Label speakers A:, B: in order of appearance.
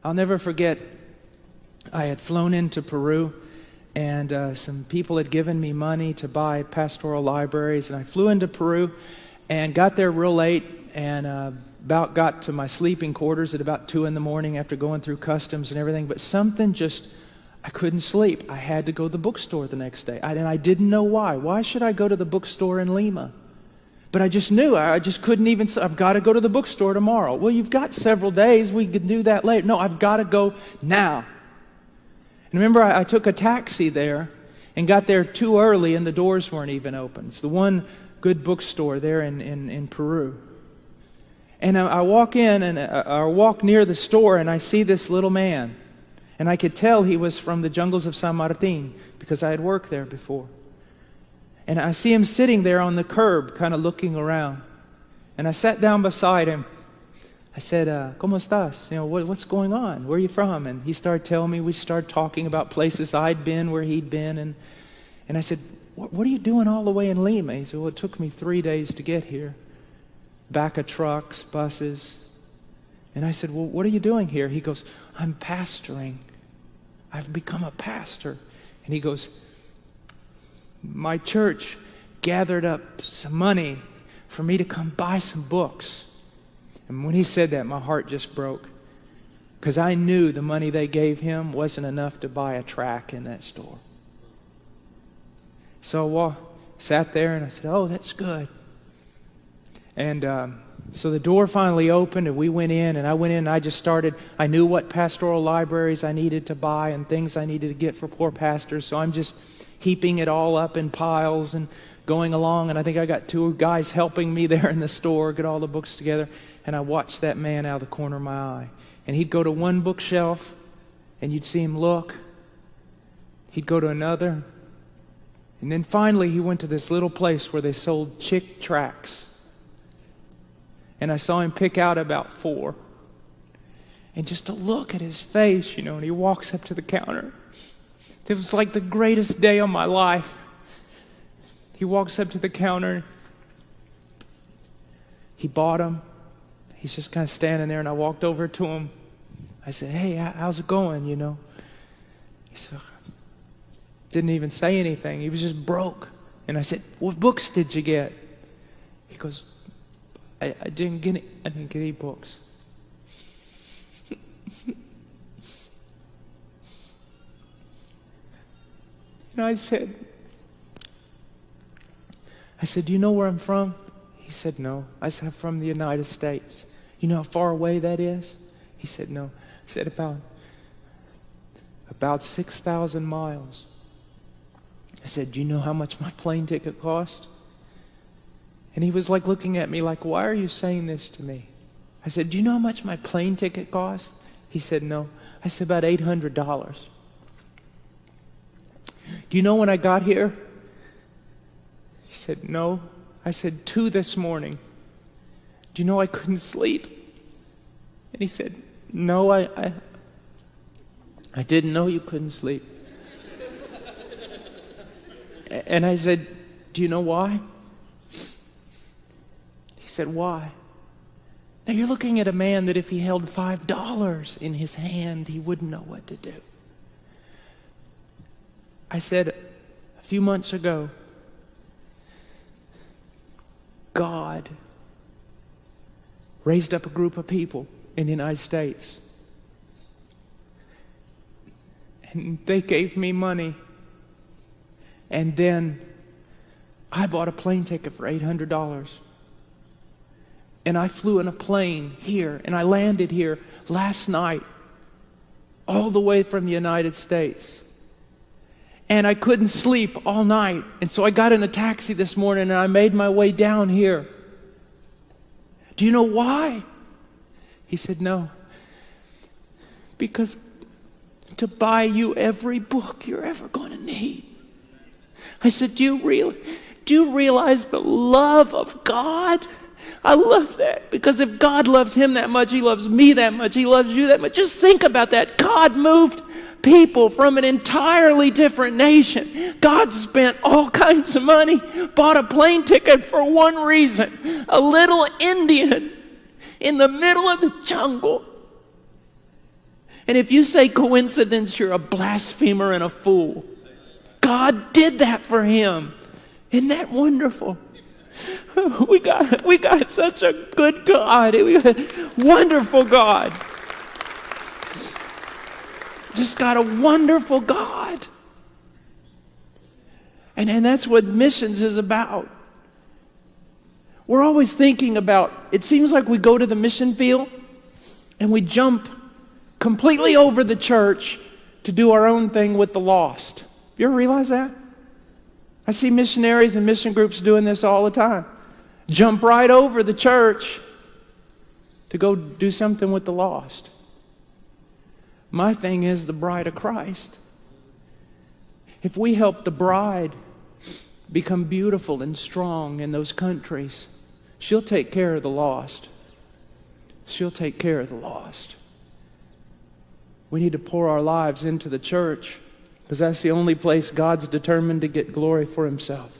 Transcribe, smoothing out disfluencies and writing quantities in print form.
A: I'll never forget, I had flown into Peru, and some people had given me money to buy pastoral libraries, and I flew into Peru and got there real late, and about got to my sleeping quarters at about 2 in the morning after going through customs and everything, but something just, I couldn't sleep. I had to go to the bookstore the next day, and I didn't know why. Why should I go to the bookstore in Lima? But I just knew, I just couldn't even, I've got to go to the bookstore tomorrow. Well, you've got several days, we could do that later. No, I've got to go now. And remember, I took a taxi there and got there too early, and the doors weren't even open. It's the one good bookstore there in Peru. And I walk in, and I walk near the store, and I see this little man. And I could tell he was from the jungles of San Martin because I had worked there before. And I see him sitting there on the curb, kind of looking around. And I sat down beside him. I said, ¿Cómo estás? You know, what's going on? Where are you from? And he started telling me. We started talking about places I'd been, where he'd been. And I said, what are you doing all the way in Lima? He said, well, it took me 3 days to get here. Back of trucks, buses. And I said, well, what are you doing here? He goes, I'm pastoring. I've become a pastor. And he goes, my church gathered up some money for me to come buy some books. And when he said that, my heart just broke. Because I knew the money they gave him wasn't enough to buy a tract in that store. So I sat there and I said, oh, that's good. And so the door finally opened and we went in, and I went in and I just started. I knew what pastoral libraries I needed to buy and things I needed to get for poor pastors. So I'm just heaping it all up in piles and going along. And I think I got 2 guys helping me there in the store, get all the books together. And I watched that man out of the corner of my eye. And he'd go to one bookshelf and you'd see him look. He'd go to another. And then finally he went to this little place where they sold chick tracts. And I saw him pick out about 4. And just to look at his face, and he walks up to the counter. It was like the greatest day of my life. He walks up to the counter. He bought them. He's just kind of standing there, and I walked over to him. I said, hey, how's it going, He said, didn't even say anything. He was just broke. And I said, what books did you get? He goes, I didn't get any books. And I said, do you know where I'm from? He said, no. I said, I'm from the United States. You know how far away that is? He said, no. I said, about 6,000 miles. I said, do you know how much my plane ticket cost? And he was like looking at me like, why are you saying this to me? I said, do you know how much my plane ticket cost? He said, no. I said, about $800. Do you know when I got here? He said, no. I said, 2 this morning. Do you know I couldn't sleep? And he said, no, I didn't know you couldn't sleep. And I said, do you know why? He said, why? Now you're looking at a man that if he held $5 in his hand, he wouldn't know what to do. I said, a few months ago, God raised up a group of people in the United States. And they gave me money. And then I bought a plane ticket for $800. And I flew in a plane here, and I landed here last night, all the way from the United States. And I couldn't sleep all night. And so I got in a taxi this morning, and I made my way down here. Do you know why? He said, no. Because to buy you every book you're ever going to need. I said, do you realize the love of God? I love that, because if God loves him that much, he loves me that much, he loves you that much. Just think about that. God moved people from an entirely different nation. God spent all kinds of money, bought a plane ticket for one reason. A little Indian in the middle of the jungle And if you say coincidence, you're a blasphemer and a fool. God did that for him. Isn't that wonderful? We got such a good God. We got a wonderful God. Just got a wonderful God. And that's what missions is about. We're always thinking about, it seems like we go to the mission field and we jump completely over the church to do our own thing with the lost. You ever realize that? I see missionaries and mission groups doing this all the time. Jump right over the church to go do something with the lost. My thing is the bride of Christ. If we help the bride become beautiful and strong in those countries, she'll take care of the lost. She'll take care of the lost. We need to pour our lives into the church because that's the only place God's determined to get glory for himself.